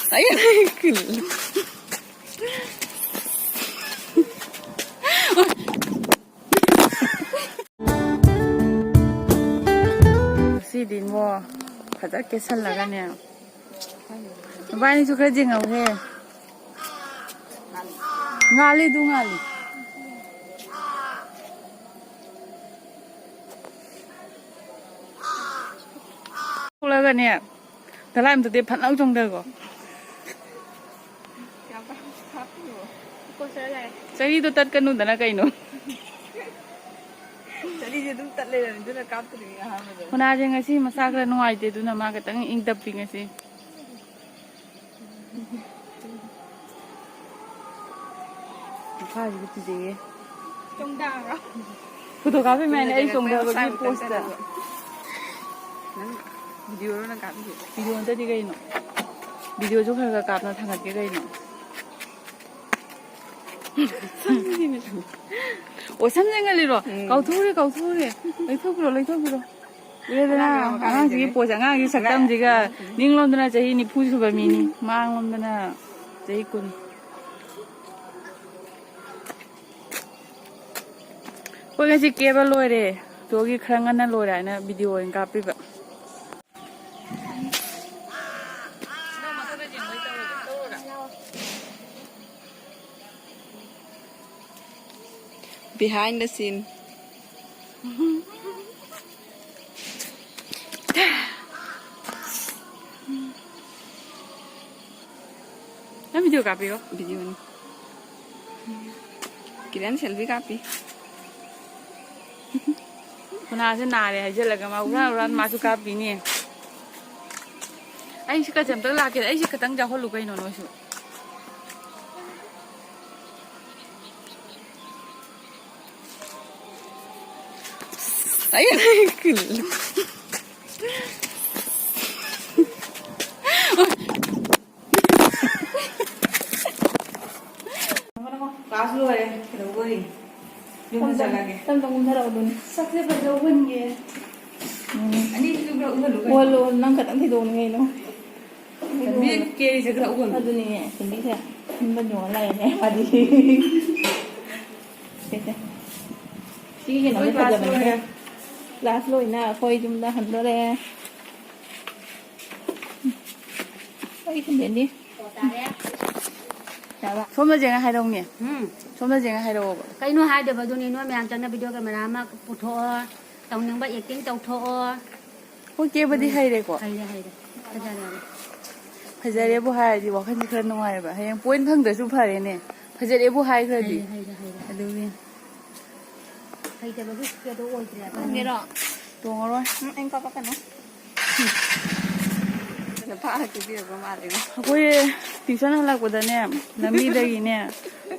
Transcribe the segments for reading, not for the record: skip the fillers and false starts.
Ayun, kul. Si din mo, patat kesan lah kan ya. Bapak ini juga jengau he. Ngali du ngali. Kalau kan ya, dalam tu dia panau jong dah ko. Jadi tu tat kanu dana kai no. Jadi je tu tak leh, tu nak kap tu ni aha macam. Mana aja ngasi masak lah no aje tu nama kita ng ing tapi ngasi. Apa aja tu je. Trong đào đó. Foto kafe mana ai jong dah bagi poster. Video đó nak kap tu. Video tu di kai no. Video tu kalau kap na thangat ke kai no. 오 삼생갈리로 가우토리 레이토브로 그래도나 강아지 보장하기 작담지가 닝런드나 제이니 푸시바미니 망런드나 제이꾼 거기서 깨발로래 저기 그랑간나 로라나 비디오인 카피바 Behind the scene. Nah video kapi ko? Video ni. Kirain selfie kapi. Kuna sa nare aja laga uran masuk kapi ni. Ay si kajam tak laki, ay si katang jauh lukai nono su. Ayun, kul. Kaso eh, kau ni. Yung jaga ke? Tentang umur aku dun. Sakit berjauhan ke? Ani itu berapa umur lu? Walau nang katang tidur ni no. Tapi kiri jaga umur. Aduh ni, hindi siya. Hindi nyo lain eh. Adi. Sige. Sige na may pagdaman niya. Last loy na ako yung dahan do re. Ay, hindi ni. Somna jenga hai dong ni. Somna jenga hai dong. Cái nó hai đứa vào đây nó mẹ cho nó video camera mà phụ thuộc tàu những bạn tiếng tàu thọ Kau kira badi hai deh ko. hay đấy cái gì này Fajar ibu hai di wakan di kerana ngai ba. Yang poin phang dah super ni. Fajar ibu hai kerana di. hay Aduh ni. hay để vào cái đồ ôi thì là Nghe rõ. Tuang orang. Anh có cái nó. Nak pakai tu dia bermain. Aku ye tuition halak pada ni. Nami lagi ni.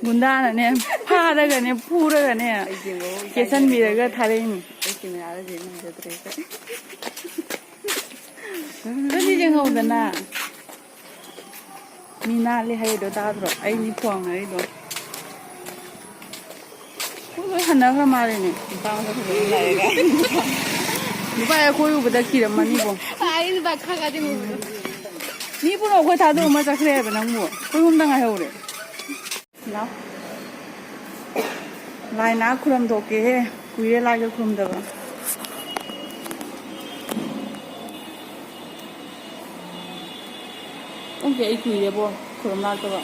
Bunda ni. Pada kan ni. Pura kan ni. Kesan bila kan thare ni. Ini ada je ni ada terus. Tadi jangan udah na. Mina le hai do ta bro. Ai ni puang ai do. Kau hendak kemana ni? Bang tu boleh kan? Lupa ya kau ibu dah kira mana ni bang. Ay, ni baka ka din mo. Ni pun aku tahu rumah cakap apa nang buat. Kau pun dah ngah ore. Lau. Lain aku ram doke he. Kuih lagi aku ram dah. Okay, ikut dia bo. Kuram lagi tu.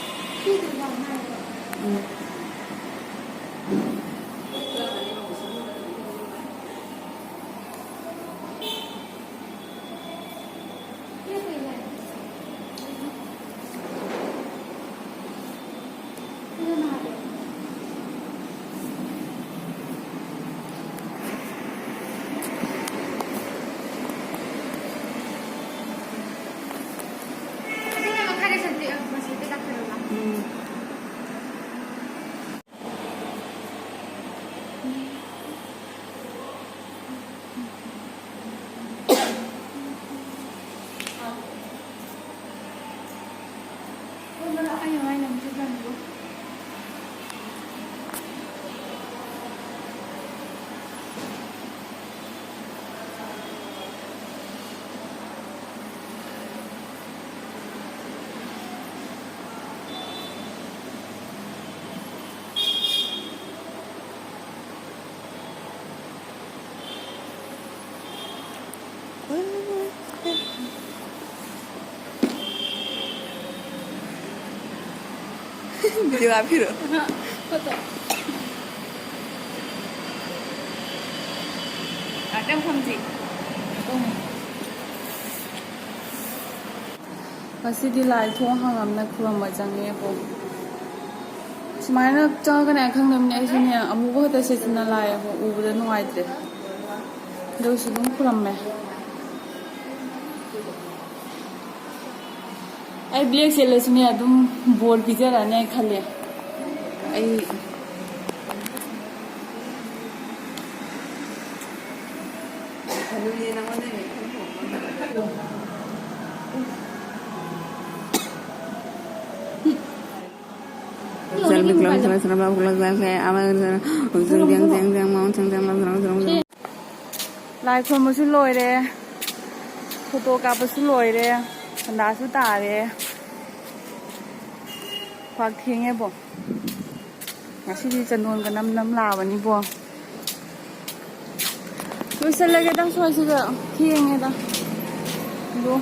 비디오 앞이로. 아, 땜컴지. มาซิดีไลท์ทั่วห้องน้ำครัวมาจังเงี้ยผมสมัยนั้นเจอกันแค่ครั้งนึงเนี่ยช่วงนี้อามูก็แต่เสียนาลายผมอูบเดินหน่อยเดียวดูสิลุงครัวไหมไอ้เบียกเสียเลยช่วงนี้ดุมบอลพิจารณาเนี่ยขันเลยไอ้ 눈이 나오네. Selvi kelam salah salah bawa kelas saya awal salah jeng mau jeng lah หลายคนมาสุดลอยเลยโฟโตกราฟมาสุดลอยเลยสันดาสุดตาเลยควักทิ้งไงบ่อยากที่จะนวลกับน้ำลาวันนี้บ่ดูเสร็จแล้วก็ต้องช่วยสิก็ทิ้งไงต่อดู